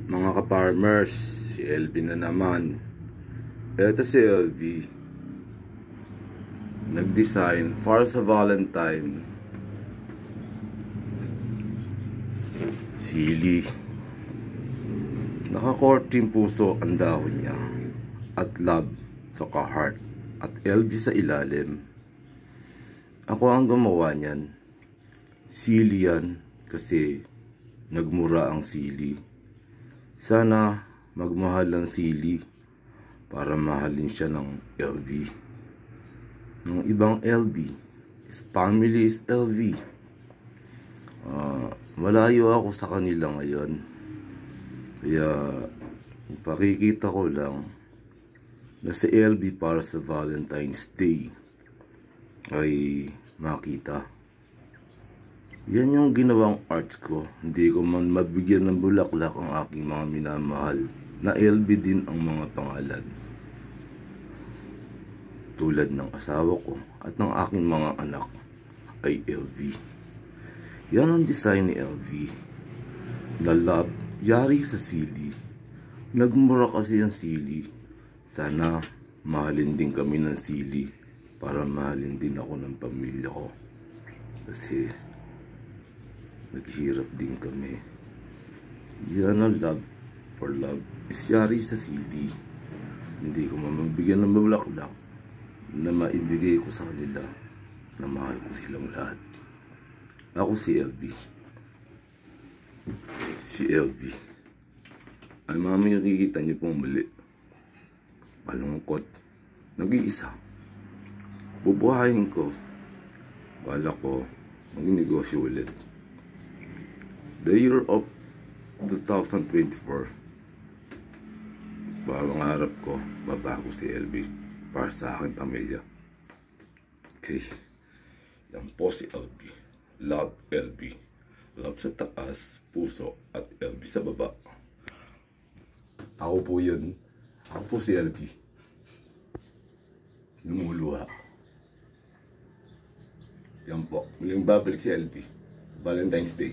Mga ka-farmers, si LV na naman. Ito si LV, nag-design para sa Valentine. Sili. Naka-14 puso ang dahon niya. At love, saka heart. At LV sa ilalim. Ako ang gumawa niyan. Sili yan kasi nagmura ang sili. Sana magmahal ang sili para mahalin siya ng LV. Ng ibang LV is family is LV. Malayo ako sa kanila ngayon. Kaya ipakikita ko lang na si LV para sa Valentine's Day ay makita. Yan yung ginawang arts ko. Hindi ko man mabigyan ng bulaklak ang aking mga minamahal. Na LV din ang mga pangalan. Tulad ng asawa ko at ng aking mga anak ay LV. Yan ang design ni LV. Na love, yari sa sili. Nagmura kasi ang sili. Sana mahalin din kami ng sili para mahalin din ako ng pamilya ko. Kasi naghirap din kami. Yan ang love for love. Isyari sa CD. Hindi ko mamabigyan ng bulaklak na maibigay ko sa kanila na mahal ko silang lahat. Ako si LV. Si LV. Ay mami, nakikita niyo pong muli. Palungkot. Nag-iisa. Bubuhayin ko. Bala ko mag-negosyo ulit. The year of 2024. Parang harap ko, babago si LV para sa aking pamilya. Okay. Yan po si LV. Love LV. Love sa taas, puso, at LV sa baba. Ako po yun. Ako po si LV. Lumuluha. Yan po. Muling babalik si LV. Valentine's Day.